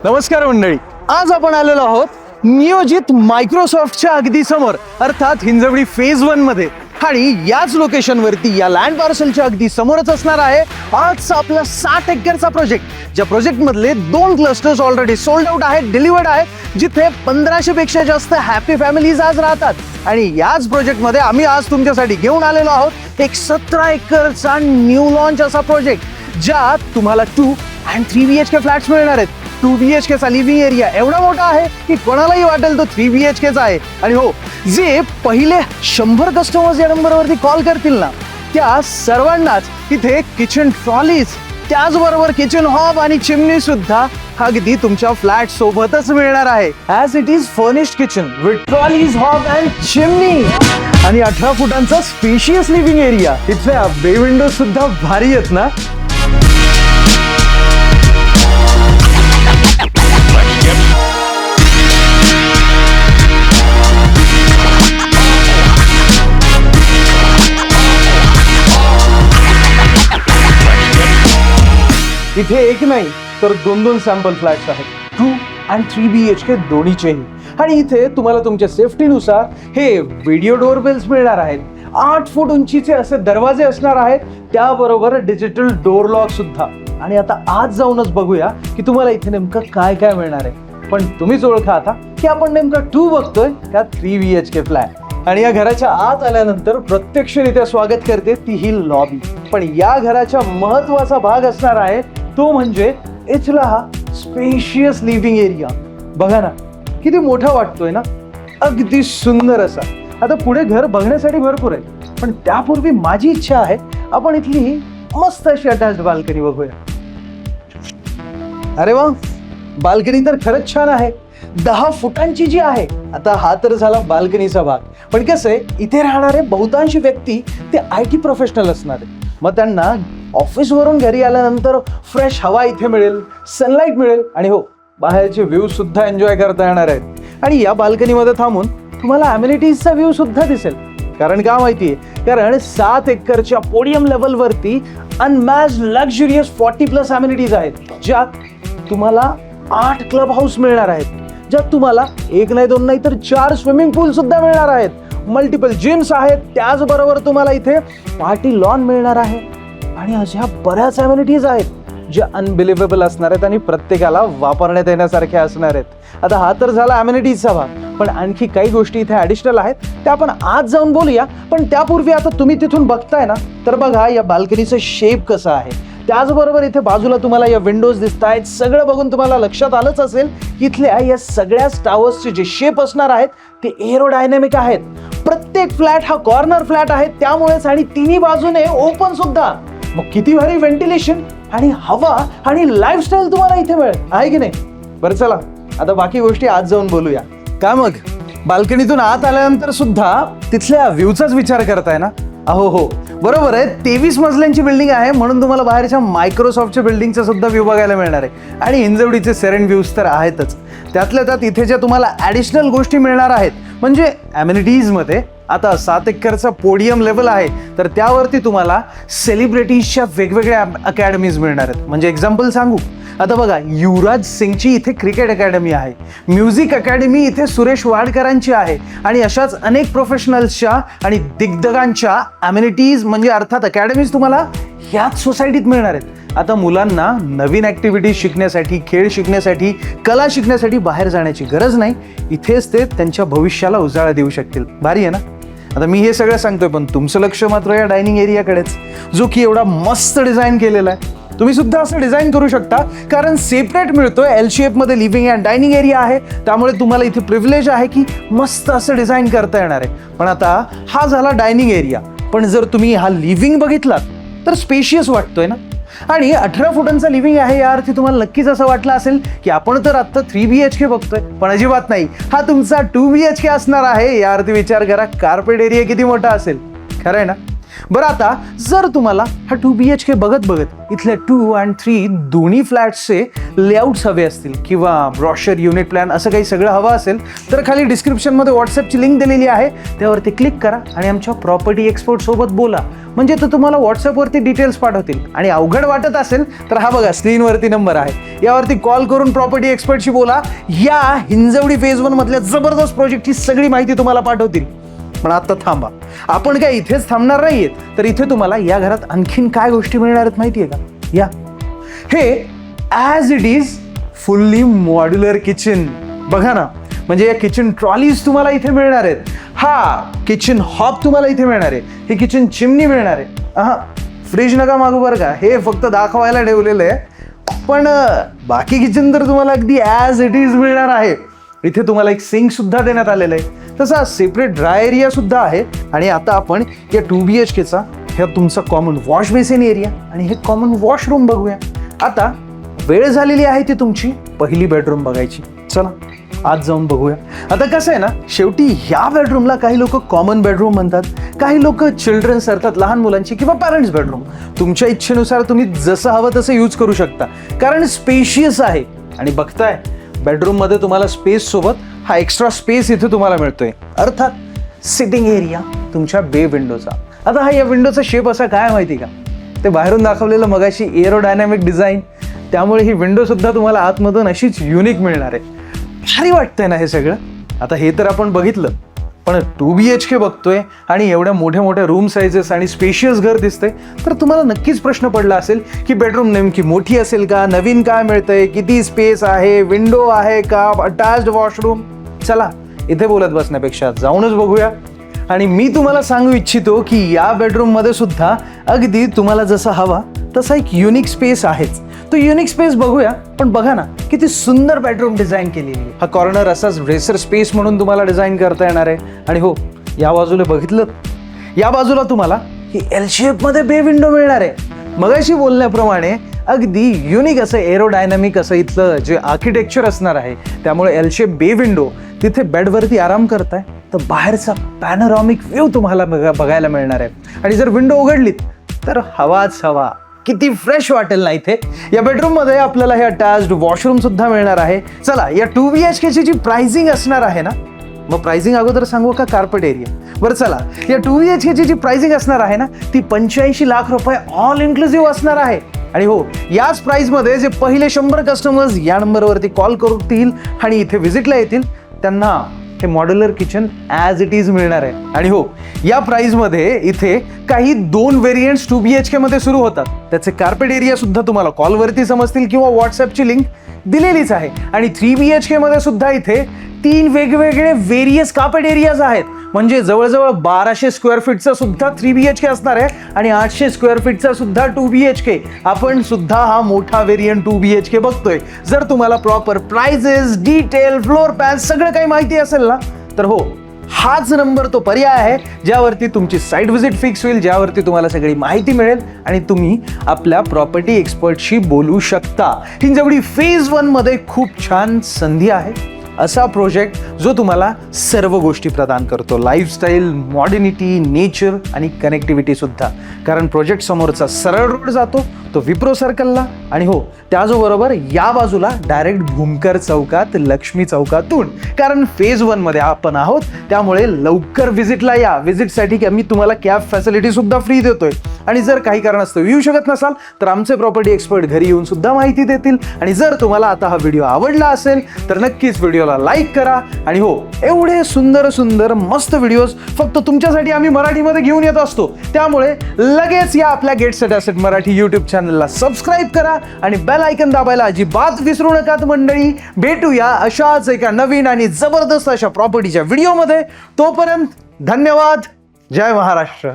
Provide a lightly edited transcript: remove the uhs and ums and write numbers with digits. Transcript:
नमस्कार मंडळी, आज आपण आलेलो आहोत नियोजित मायक्रोसॉफ्टच्या अगदी समोर अर्थात हिंजवडी फेज 1 मध्ये आणि याच लोकेशन वरती या लँड पार्सलच्या अगदी समोरच असणार आहे आजचा आपला 60 एकरचा प्रोजेक्ट. ज्या प्रोजेक्ट मधले 2 क्लस्टर्स ऑलरेडी सोल्ड आउट आहेत, डिलिव्हर्ड आहेत, जिथे 1500 पेक्षा जास्त हॅपी फॅमिलीज आज राहतात. आणि याच प्रोजेक्ट मध्ये आम्ही आज तुमच्यासाठी घेऊन आलेलो आहोत एक 17 एकरचा न्यू लॉन्च असा प्रोजेक्ट, ज्यात तुम्हाला 2 and 3 BHK फ्लॅट्स मिळणार आहेत. 2 BHK चा लिव्हिंग एरिया एवढा मोठा आहे की कोणालाही वाटेल तो 3 BHK चा आहे. आणि हो, जे पहिले 100 कस्टमर्स या नंबरवरती कॉल करतील ना, त्या सर्वांनाच इथे किचन ट्रॉलीज, त्याचबरोबर किचन हॉब आणि चिमनी सुद्धा अगदी तुमच्या फ्लॅट सोबतच मिळणार आहे. As it is furnished kitchen with trolleys, hob and chimney आणि 18 फुटांचा स्पेशियस लिव्हिंग एरिया. इथल्या बे विंडो सुद्धा भारी आहेत ना. इथे एक नाही तर 2 सॅम्पल फ्लॅट्स आहेत, 2 and 3 BHK दोन्हीचेही. आणि इथे तुम्हाला तुमच्या सेफ्टीनुसार हे व्हिडिओ डोरबेल्स मिळणार आहेत, 8 फूट उंचीचे असे दरवाजे असणार आहेत, त्याबरोबर डिजिटल डोर लॉक सुद्धा. आणि आता आज जाऊनच बघूया की तुम्हाला इथे नेमकं काय काय मिळणार आहे. पण तुम्हीच ओळखा आता की आपण नेमका 2 बघतोय का 3 BHK फ्लॅट. आणि या घराच्या आत आल्यानंतर प्रत्यक्षरित्या स्वागत करते ती ही लॉबी. पण या घराच्या महत्वाचा भाग असणार आहे तो म्हणजे इथला हा स्पेशियस लिव्हिंग एरिया. बघा ना किती मोठा वाटतोय ना, अगदी सुंदर असा. आता पुढे घर बघण्यासाठी भरपूर आहे, पण त्यापूर्वी माझी इच्छा आहे आपण इथली ही मस्त अशी अटॅच्ड बाल्कनी बघूया. अरे वा, बाल्कनी तर खरंच छान आहे, 10 फुटांची जी आहे. आता हा तर झाला बाल्कनीचा भाग, पण कसं आहे इथे राहणारे बहुतांश व्यक्ती ते IT प्रोफेशनल असणार आहेत. मग त्यांना ऑफिसवरून घरी आल्यानंतर फ्रेश हवा इथे मिळेल, सनलाईट मिळेल आणि हो, बाहेरचे व्ह्यू सुद्धा एन्जॉय करता येणार आहेत. आणि या बाल्कनीमध्ये थांबून तुम्हाला अम्युनिटीजचा व्ह्यू सुद्धा दिसेल. कारण का माहितीये, कारण 7 एकरच्या पोडियम लेवलवरती अनमॅच्ड लक्झरियस 40+ अम्युनिटीज आहेत, ज्यात तुम्हाला 8 क्लब हाऊस मिळणार आहेत, ज्यात तुम्हाला 1 नाही 2 नाही तर 4 स्विमिंग पूल सुद्धा मिळणार आहेत, मल्टिपल जिम्स आहेत, त्याचबरोबर तुम्हाला इथे पार्टी लॉन मिळणार आहे आणि अशा बऱ्याच अम्युनिटीज आहेत ज्या अनबिलिव्हेबल असणार आहेत आणि प्रत्येकाला वापरण्यात येण्यासारख्या असणार आहेत. आता हा तर झाला अम्युनिटीजचा भाग, पण आणखी काही गोष्टी इथे ॲडिशनल आहेत, त्या आपण आज जाऊन बोलूया. पण त्यापूर्वी आता तुम्ही तिथून बघताय ना, तर बघा या बाल्कनीचं शेप कसं आहे. त्याचबरोबर इथे बाजूला तुम्हाला या विंडोज दिसत आहेत. सगळं बघून तुम्हाला लक्षात आलंच असेल की इथल्या या सगळ्या टावर्सचे जे शेप असणार आहेत ते एरोडायनॅमिक आहेत. प्रत्येक फ्लॅट हा कॉर्नर फ्लॅट आहे, त्यामुळेच आणि तिन्ही बाजूने ओपन सुद्धा. मग किती भारी व्हेंटिलेशन आणि हवा आणि लाईफस्टाईल तुम्हाला इथे मिळेल, आहे की नाही. बरं चला आता बाकी गोष्टी आज जाऊन बोलूया. का मग बाल्कनीतून आत आल्यानंतर सुद्धा तिथल्या व्ह्यूचाच विचार करताय ना. अहो हो, बरोबर आहे, 23 मजल्यांची बिल्डिंग आहे, म्हणून तुम्हाला बाहेरच्या मायक्रोसॉफ्टच्या बिल्डिंगचा सुद्धा व्ह्यू बघायला मिळणार आहे. आणि हिंजवडीचे सेरेन व्ह्यूज तर आहेतच, त्यातल्या त्यात इथे ज्या तुम्हाला ॲडिशनल गोष्टी मिळणार आहेत म्हणजे ॲम्युनिटीजमध्ये. आता 7 एकरचा पोडियम लेवल आहे, तर त्यावरती तुम्हाला सेलिब्रिटीजच्या वेगवेगळ्या अकॅडमीज मिळणार आहेत. म्हणजे एक्झाम्पल सांगू, आता बघा युवराज सिंगची इथे क्रिकेट अकॅडमी आहे, म्युझिक अकॅडमी इथे सुरेश वाडकरांची आहे आणि अशाच अनेक प्रोफेशनल्सच्या आणि दिग्गजांच्या अम्युनिटीज म्हणजे अर्थात अकॅडमीज तुम्हाला ह्याच सोसायटीत मिळणार आहेत. आता मुलांना नवीन ॲक्टिव्हिटीज शिकण्यासाठी, खेळ शिकण्यासाठी, कला शिकण्यासाठी बाहेर जाण्याची गरज नाही, इथेच ते त्यांच्या भविष्याला उजाळा देऊ शकतील. भारी आहे ना. आता मी हे सगळं सांगतोय, पण तुमचं लक्ष मात्र या डायनिंग एरियाकडेच, जो की एवढा मस्त डिझाईन केलेला आहे. तुम्ही सुद्धा असं डिझाईन करू शकता, कारण सेपरेट मिळतोय, L शेपमध्ये लिव्हिंग अँड डायनिंग एरिया आहे, त्यामुळे तुम्हाला इथे प्रिव्हिलेज आहे की मस्त असं डिझाईन करता येणार आहे. पण आता हा झाला डायनिंग एरिया, पण जर तुम्ही हा लिव्हिंग बघितलात तर स्पेशियस वाटतोय ना. आणि 18 फुटांचा लिव्हिंग आहे, या अर्थी तुम्हाला नक्कीच असं वाटलं असेल की आपण तर आत्ता 3 BHK बघतोय, पण अजिबात नाही, हा तुमचा 2 BHK असणार आहे. या अर्थी विचार करा कार्पेट एरिया किती मोठा असेल. खरं आहे ना. बरं, आता जर तुम्हाला हा 2 BHK बघत बघत इथल्या 2 आणि 3 दोन्ही फ्लॅट्सचे लेआउट्स हवे असतील किंवा ब्रॉशर, युनिट प्लॅन असं काही सगळं हवं असेल तर खाली डिस्क्रिप्शनमध्ये व्हॉट्सअपची लिंक दिलेली आहे, त्यावरती क्लिक करा आणि आमच्या प्रॉपर्टी एक्सपर्ट सोबत बोला. म्हणजे तो तुम्हाला व्हॉट्सअपवरती डिटेल्स पाठवतील. आणि अवघड वाटत असेल तर हा बघा स्क्रीनवरती नंबर आहे, यावरती कॉल करून प्रॉपर्टी एक्सपर्टशी बोला. या हिंजवडी फेज 1 मधल्या जबरदस्त प्रोजेक्टची सगळी माहिती तुम्हाला पाठवतील. पण आता थांबा, आपण काय इथेच थांबणार नाहीयेत, तर इथे तुम्हाला या घरात आणखीन काय गोष्टी मिळणार आहेत माहितीये का? या हे as it is fully modular kitchen बघा ना. म्हणजे या किचन ट्रॉलीज तुम्हाला इथे मिळणार आहेत. हा किचन हॉब तुम्हाला इथे मिळणार आहे. ही किचन चिमणी मिळणार आहे. हा फ्रीज नका मागू बरं का, हे फक्त दाखवायला ठेवलेलं आहे. पण बाकी किचन तर तुम्हाला अगदी ॲज इट इज मिळणार आहे. इथे तुम्हाला एक सिंक सुद्धा देण्यात आलेलं आहे. तसा सेपरेट ड्राय एरिया सुद्धा आहे. आणि आता आपण या 2 BHKचा हे तुमचा कॉमन वॉश बेसिन एरिया आणि हे कॉमन वॉशरूम बघूया. आता वेळ झालेली आहे ती तुमची पहिली बेडरूम बघायची. चला आज जाऊन बघूया. आता कसं आहे ना, शेवटी ह्या बेडरूमला काही लोक कॉमन बेडरूम म्हणतात, काही लोक चिल्ड्रन्स अर्थात लहान मुलांची किंवा पॅरेंट्स बेडरूम. तुमच्या इच्छेनुसार तुम्ही जसं हवं तसं यूज करू शकता, कारण स्पेशियस आहे. आणि बघताय बेडरूममध्ये तुम्हाला स्पेस सोबत हा एक्स्ट्रा स्पेस इथे तुम्हाला मिळतोय, अर्थात सिटिंग एरिया तुमच्या बे विंडोचा. आता हा या विंडोचा शेप असा काय माहिती का, ते बाहेरून दाखवलेलं मगाशी एरोडायनॅमिक डिझाईन, त्यामुळे ही विंडो सुद्धा तुम्हाला आतमधून अशीच युनिक मिळणार आहे. भारी वाटतंय ना हे सगळं. आता हे तर आपण बघितलं, पण 2 BHK बघतोय आणि एवढ्या मोठ्या मोठ्या रूम साईजेस आणि स्पेशियस घर दिसतंय, तर तुम्हाला नक्कीच प्रश्न पडला असेल की बेडरूम नेमकी मोठी असेल का, नवीन काय मिळतंय, किती स्पेस आहे, विंडो आहे का, अटॅच्ड वॉशरूम. चला इथे बोलत बसण्यापेक्षा जाऊनच बघूया. आणि मी तुम्हाला सांगू इच्छितो की या बेडरूममध्ये सुद्धा अगदी तुम्हाला जसा हवा तसा एक युनिक स्पेस आहेच. तो युनिक स्पेस बघूया. पण बघा ना किती सुंदर बेडरूम डिझाईन केलेली आहे. हा कॉर्नर असाच ड्रेसर स्पेस म्हणून तुम्हाला डिझाईन करता येणार आहे. आणि हो, या बाजूला बघितलं, या बाजूला तुम्हाला ही एल शेपमध्ये बे विंडो मिळणार आहे. मगाशी बोलण्याप्रमाणे अगदी युनिक असं एरोडायनॅमिक असं इथलं जे आर्किटेक्चर असणार आहे, त्यामुळे एल शेप बे विंडो तिथे बेडवरती आराम करताय तर बाहेरचा पॅनोरॉमिक व्ह्यू तुम्हाला बघायला मिळणार आहे. आणि जर विंडो उघडलीत तर हवाच हवा, किती फ्रेश वाटेल ना इथे. या बेडरूम मध्ये आपल्याला हे अटॅच्ड वॉशरूम सुद्धा मिळणार आहे. चला या 2 BHKची जी प्राइसिंग असणार आहे ना, मग प्राइसिंग अगोदर सांगू का कार्पेट एरिया. बरं चला, या 2 BHKची जी प्राइसिंग असणार आहे ना ती 85 लाख रुपये ऑल इन्क्लुसिव्ह असणार आहे. आणि हो, याच प्राइसमध्ये जे पहिले 100 कस्टमर्स या नंबरवरती कॉल करतील आणि इथे व्हिजिटला येतील त्यांना हे modular kitchen as it is मिळणार आहे. आणि हो, या प्राइसमध्ये इथे काही 2 व्हेरियंट्स 2 BHK मध्ये सुरू होतात. त्याचे कार्पेट एरिया सुद्धा तुम्हाला कॉलवरती समजतील किंवा व्हॉट्सअपची लिंक दिलेलीच आहे. आणि 3 BHK मध्ये सुद्धा इथे 3 वेगवेगळे व्हेरियस कार्पेट एरियाज आहेत. म्हणजे जवळजवळ 1200 स्क्वेअर फीटचा सुद्धा 3 BHK असणार आहे आणि 800 स्क्वेअर फीटचा सुद्धा 2 BHK. आपण सुद्धा हा मोठा व्हेरियंट 2 BHK बघतोय. जर तुम्हाला proper prices, detail, floor plan सगळं काही माहिती असेल ना, तर हो, हाच नंबर तो पर्याय आहे ज्यावरती तुमची साईट व्हिजिट फिक्स होईल, ज्यावरती तुम्हाला सगळी माहिती मिळेल आणि तुम्ही आपल्या प्रॉपर्टी एक्सपर्टशी बोलू शकता. हिंजवडी फेज 1 मध्ये खूप छान संधी आहे. असा प्रोजेक्ट जो तुम्हाला सर्व गोष्टी प्रदान करतो, लाईफस्टाईल, मॉडर्निटी, नेचर आणि कनेक्टिव्हिटी सुद्धा. कारण प्रोजेक्ट समोरचा सरळ रोड जातो तो विप्रो सर्कलला आणि हो त्याचबरोबर या बाजूला डायरेक्ट भूमकर चौकात, लक्ष्मी चौकातून. कारण फेज 1 मध्ये आपण आहोत त्यामुळे लवकर व्हिजिटला या. व्हिजिटसाठी आम्ही तुम्हाला कॅब फॅसिलिटी सुद्धा फ्री देतोय. आणि जर काही कारणास्तव येऊ शकत नसाल तर आमचे प्रॉपर्टी एक्सपर्ट घरी येऊन सुद्धा माहिती देतील. आणि जर तुम्हाला आता हा व्हिडिओ आवडला असेल तर नक्कीच व्हिडिओला लाईक करा. आणि हो, एवढे सुंदर सुंदर मस्त व्हिडिओज फक्त तुमच्यासाठी आम्ही मराठीमध्ये घेऊन येत असतो. त्यामुळे लगेच या आपल्या get set asset Marathi YouTube चॅनलला सबस्क्राईब करा आणि बेल आयकन दाबायला अजिबात विसरू नका मंडळी. भेटूया अशाच एका नवीन आणि जबरदस्त अशा प्रॉपर्टीच्या व्हिडिओमध्ये. तोपर्यंत धन्यवाद. जय महाराष्ट्र.